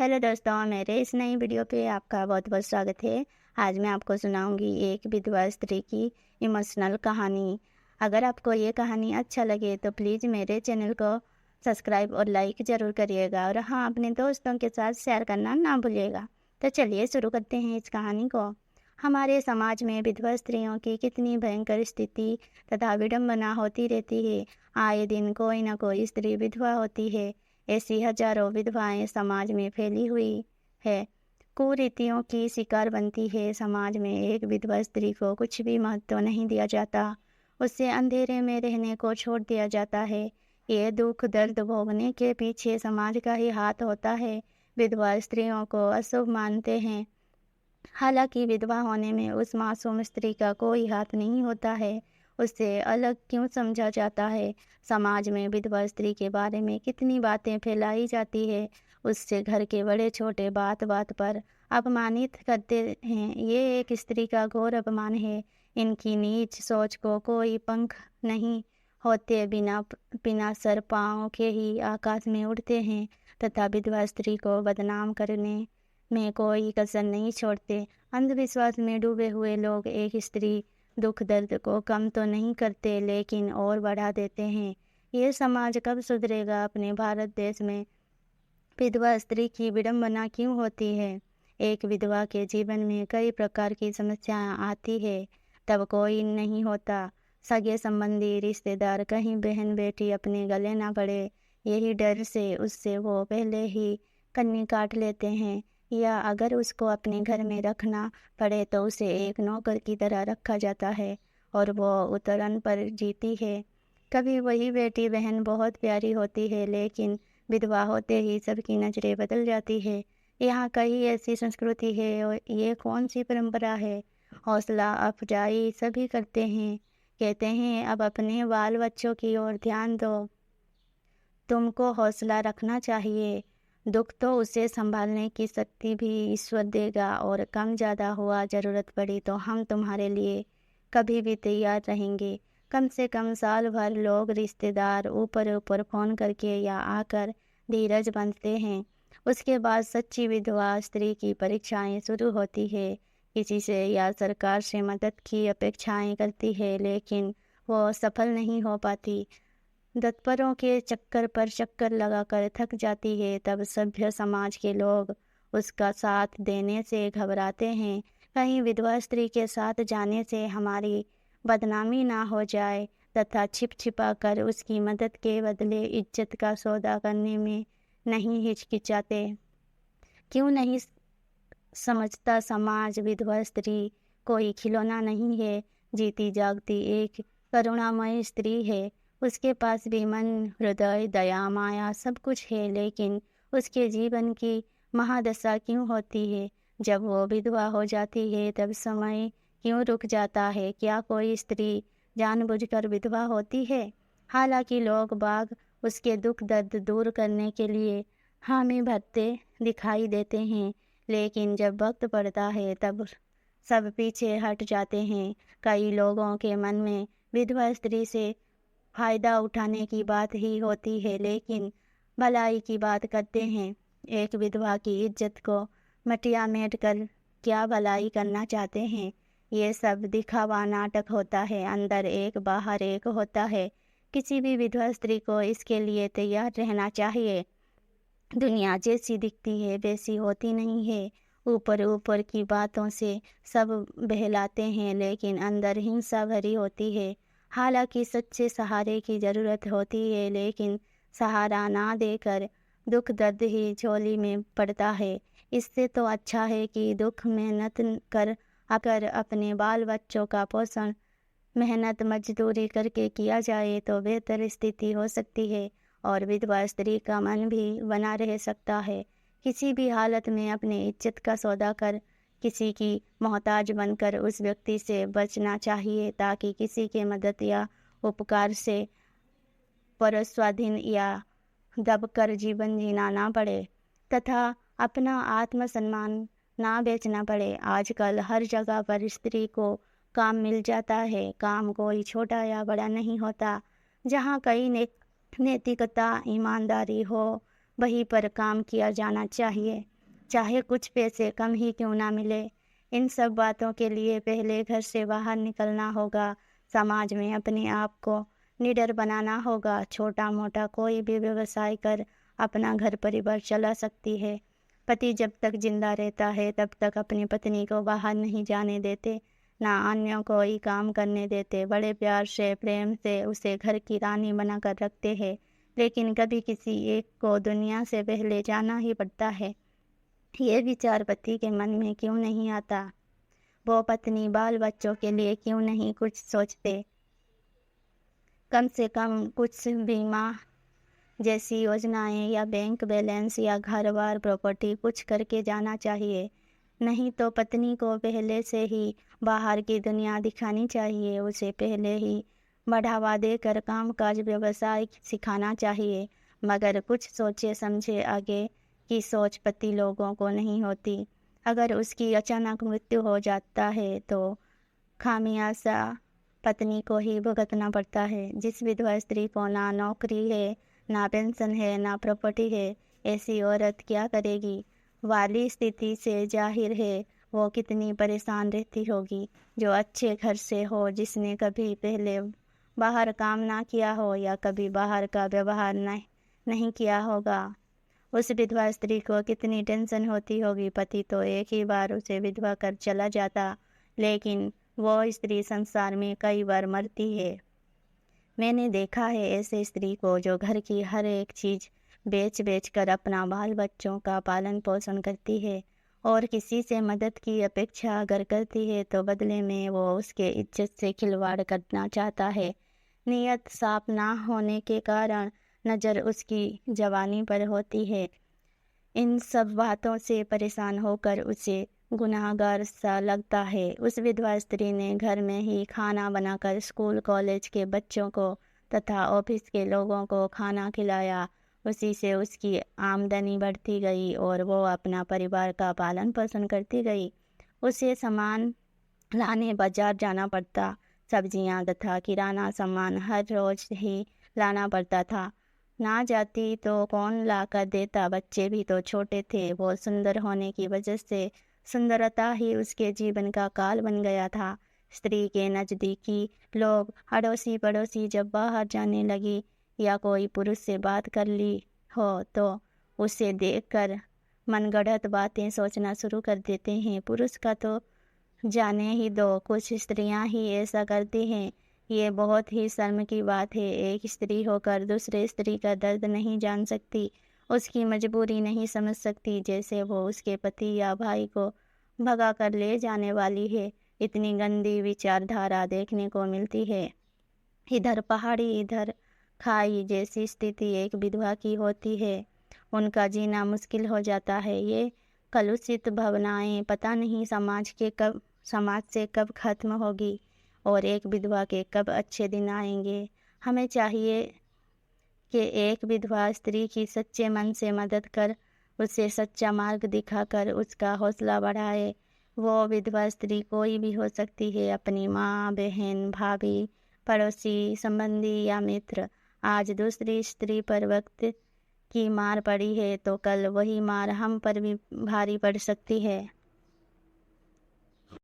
Hello दोस्तों, मेरे इस नई वीडियो पे आपका बहुत बहुत स्वागत है। आज मैं आपको सुनाऊंगी एक विधवा स्त्री की इमोशनल कहानी। अगर आपको ये कहानी अच्छा लगे तो प्लीज़ मेरे चैनल को सब्सक्राइब और लाइक ज़रूर करिएगा, और हाँ, अपने दोस्तों के साथ शेयर करना ना भूलिएगा। तो चलिए शुरू करते हैं इस कहानी को। हमारे समाज में विधवा स्त्रियों की कितनी भयंकर स्थिति तथा विडंबना होती रहती है। आए दिन कोई न कोई स्त्री विधवा होती है। ऐसी हजारों विधवाएं समाज में फैली हुई है, कुरीतियों की शिकार बनती है। समाज में एक विधवा स्त्री को कुछ भी महत्व नहीं दिया जाता, उससे अंधेरे में रहने को छोड़ दिया जाता है। ये दुख दर्द भोगने के पीछे समाज का ही हाथ होता है। विधवा स्त्रियों को अशुभ मानते हैं, हालांकि विधवा होने में उस मासूम स्त्री का कोई हाथ नहीं होता है। उसे अलग क्यों समझा जाता है? समाज में विधवा स्त्री के बारे में कितनी बातें फैलाई जाती है। उससे घर के बड़े छोटे बात बात पर अपमानित करते हैं। ये एक स्त्री का घोर अपमान है। इनकी नीच सोच को कोई पंख नहीं होते, बिना बिना सर पाँव के ही आकाश में उड़ते हैं तथा विधवा स्त्री को बदनाम करने में कोई कसर नहीं छोड़ते। अंधविश्वास में डूबे हुए लोग एक स्त्री दुख दर्द को कम तो नहीं करते, लेकिन और बढ़ा देते हैं। ये समाज कब सुधरेगा? अपने भारत देश में विधवा स्त्री की विडंबना क्यों होती है? एक विधवा के जीवन में कई प्रकार की समस्याएं आती है, तब कोई नहीं होता। सगे संबंधी रिश्तेदार, कहीं बहन बेटी अपने गले ना पड़े, यही डर से उससे वो पहले ही कन्नी काट लेते हैं। या अगर उसको अपने घर में रखना पड़े तो उसे एक नौकर की तरह रखा जाता है और वो उतरन पर जीती है। कभी वही बेटी बहन बहुत प्यारी होती है, लेकिन विधवा होते ही सबकी नज़रें बदल जाती है। यहाँ कई ऐसी संस्कृति है और ये कौन सी परंपरा है? हौसला अफजाई सभी करते हैं, कहते हैं अब अपने बाल बच्चों की ओर ध्यान दो, तुमको हौसला रखना चाहिए। दुख तो उसे संभालने की शक्ति भी ईश्वर देगा, और कम ज़्यादा हुआ, ज़रूरत पड़ी तो हम तुम्हारे लिए कभी भी तैयार रहेंगे। कम से कम साल भर लोग रिश्तेदार ऊपर ऊपर फ़ोन करके या आकर धीरज बांधते हैं। उसके बाद सच्ची विधवा स्त्री की परीक्षाएं शुरू होती है। किसी से या सरकार से मदद की अपेक्षाएं करती है, लेकिन वो सफल नहीं हो पाती। दत्परों के चक्कर पर चक्कर लगाकर थक जाती है। तब सभ्य समाज के लोग उसका साथ देने से घबराते हैं, कहीं विधवा स्त्री के साथ जाने से हमारी बदनामी ना हो जाए, तथा छिप छिपा कर उसकी मदद के बदले इज्जत का सौदा करने में नहीं हिचकिचाते। क्यों नहीं समझता समाज विधवा स्त्री कोई खिलौना नहीं है, जीती जागती एक करुणामय स्त्री है। उसके पास भी मन, हृदय, दया, माया सब कुछ है, लेकिन उसके जीवन की महादशा क्यों होती है? जब वो विधवा हो जाती है तब समय क्यों रुक जाता है? क्या कोई स्त्री जानबूझकर विधवा होती है? हालांकि लोग बाग उसके दुख दर्द दूर करने के लिए हामी भरते दिखाई देते हैं, लेकिन जब वक्त पड़ता है तब सब पीछे हट जाते हैं। कई लोगों के मन में विधवा स्त्री से फायदा उठाने की बात ही होती है, लेकिन भलाई की बात करते हैं। एक विधवा की इज्जत को मटिया मेट कर क्या भलाई करना चाहते हैं? ये सब दिखावा नाटक होता है, अंदर एक बाहर एक होता है। किसी भी विधवा स्त्री को इसके लिए तैयार रहना चाहिए। दुनिया जैसी दिखती है वैसी होती नहीं है। ऊपर ऊपर की बातों से सब बहलाते हैं, लेकिन अंदर हिंसा भरी होती है। हालांकि सच्चे सहारे की ज़रूरत होती है, लेकिन सहारा ना देकर दुख दर्द ही झोली में पड़ता है। इससे तो अच्छा है कि दुख मेहनत कर अगर अपने बाल बच्चों का पोषण मेहनत मजदूरी करके किया जाए तो बेहतर स्थिति हो सकती है, और विधवा स्त्री का मन भी बना रह सकता है। किसी भी हालत में अपनी इज्जत का सौदा कर किसी की मोहताज बनकर उस व्यक्ति से बचना चाहिए, ताकि किसी के मदद या उपकार से परस्वाधीन या दबकर जीवन जीना ना पड़े, तथा अपना आत्मसम्मान ना बेचना पड़े। आजकल हर जगह पर स्त्री को काम मिल जाता है। काम कोई छोटा या बड़ा नहीं होता। जहाँ कई नैतिकता ईमानदारी हो, वहीं पर काम किया जाना चाहिए। چاہے کچھ پیسے کم ہی کیوں نہ ملے۔ ان سب باتوں کے لیے پہلے گھر سے باہر نکلنا ہوگا، سماج میں اپنے آپ کو نڈر بنانا ہوگا۔ چھوٹا موٹا کوئی بھی ویوسائے کر اپنا گھر پریوار چلا سکتی ہے۔ پتی جب تک زندہ رہتا ہے تب تک اپنی پتنی کو باہر نہیں جانے دیتے، نہ انیوں کوئی کام کرنے دیتے، بڑے پیار سے پریم سے اسے گھر کی رانی بنا کر رکھتے ہیں۔ لیکن کبھی کسی ایک کو دنیا سے پہلے جانا ہی پڑتا ہے، یہ وچار پتی کے من میں کیوں نہیں آتا؟ وہ پتنی بال بچوں کے لیے کیوں نہیں کچھ سوچتے؟ کم سے کم کچھ بیمہ جیسی یوجنائیں یا بینک بیلنس یا گھر بار پراپرٹی کچھ کر کے جانا چاہیے۔ نہیں تو پتنی کو پہلے سے ہی باہر کی دنیا دکھانی چاہیے، اسے پہلے ہی بڑھاوا دے کر کام کاج ویوسائے سکھانا چاہیے۔ مگر کچھ سوچے سمجھے آگے کی سوچ پتی لوگوں کو نہیں ہوتی۔ اگر اس کی اچانک مرتیو ہو جاتا ہے تو خامیازہ پتنی کو ہی بھگتنا پڑتا ہے۔ جس ودھوا استری کو نہ نوکری ہے، نہ پینشن ہے، نہ پراپرٹی ہے، ایسی عورت کیا کرے گی؟ والی استھتی سے ظاہر ہے وہ کتنی پریشان رہتی ہوگی۔ جو اچھے گھر سے ہو، جس نے کبھی پہلے باہر کام نہ کیا ہو یا کبھی باہر کا ویوہار نہیں کیا ہوگا، اس ودھوا استری کو کتنی ٹینشن ہوتی ہوگی۔ پتی تو ایک ہی بار اسے ودھوا کر چلا جاتا، لیکن وہ استری سنسار میں کئی بار مرتی ہے۔ میں نے دیکھا ہے ایسے استری کو جو گھر کی ہر ایک چیز بیچ کر اپنا بال بچوں کا پالن پوشن کرتی ہے، اور کسی سے مدد کی اپیکشا اگر کرتی ہے تو بدلے میں وہ اس کے عزت سے کھلواڑ کرنا چاہتا ہے۔ نیت صاف نہ ہونے کے کارن نظر اس کی جوانی پر ہوتی ہے۔ ان سب باتوں سے پریشان ہو کر اسے گنہگار سا لگتا ہے۔ اس ودھوا استری نے گھر میں ہی کھانا بنا کر اسکول کالج کے بچوں کو تتھا آفس کے لوگوں کو کھانا کھلایا، اسی سے اس کی آمدنی بڑھتی گئی اور وہ اپنا پریوار کا پالن پوشن کرتی گئی۔ اسے سامان لانے بازار جانا پڑتا، سبزیاں تتھا کرانہ سامان ہر روز ہی لانا پڑتا تھا۔ نہ جاتی تو کون لا کر دیتا؟ بچے بھی تو چھوٹے تھے۔ وہ سندر ہونے کی وجہ سے سندرتا ہی اس کے جیون کا کال بن گیا تھا۔ استری کے نزدیکی لوگ، اڑوسی پڑوسی جب باہر جانے لگی یا کوئی پروش سے بات کر لی ہو تو اسے دیکھ کر من گڑھت باتیں سوچنا شروع کر دیتے ہیں۔ پروش کا تو جانے ہی دو، کچھ استریاں ہی ایسا کرتی ہیں۔ یہ بہت ہی شرم کی بات ہے۔ ایک استری ہو کر دوسرے استری کا درد نہیں جان سکتی، اس کی مجبوری نہیں سمجھ سکتی، جیسے وہ اس کے پتی یا بھائی کو بھگا کر لے جانے والی ہے۔ اتنی گندی وچار دھارا دیکھنے کو ملتی ہے۔ ادھر پہاڑی ادھر کھائی جیسی استھتی ایک ودھوا کی ہوتی ہے۔ ان کا جینا مشکل ہو جاتا ہے۔ یہ کلوشت بھاونائیں پتہ نہیں سماج سے کب ختم ہوگی اور ایک ودھوا کے کب اچھے دن آئیں گے۔ ہمیں چاہیے کہ ایک ودھوا استری کی سچے من سے مدد کر اسے سچا مارگ دکھا کر اس کا حوصلہ بڑھائے۔ وہ ودھوا استری کوئی بھی ہو سکتی ہے، اپنی ماں، بہن، بھابھی، پڑوسی، سمبندھی یا متر۔ آج دوسری استری پر وقت کی مار پڑی ہے تو کل وہی مار ہم پر بھی بھاری پڑ سکتی ہے۔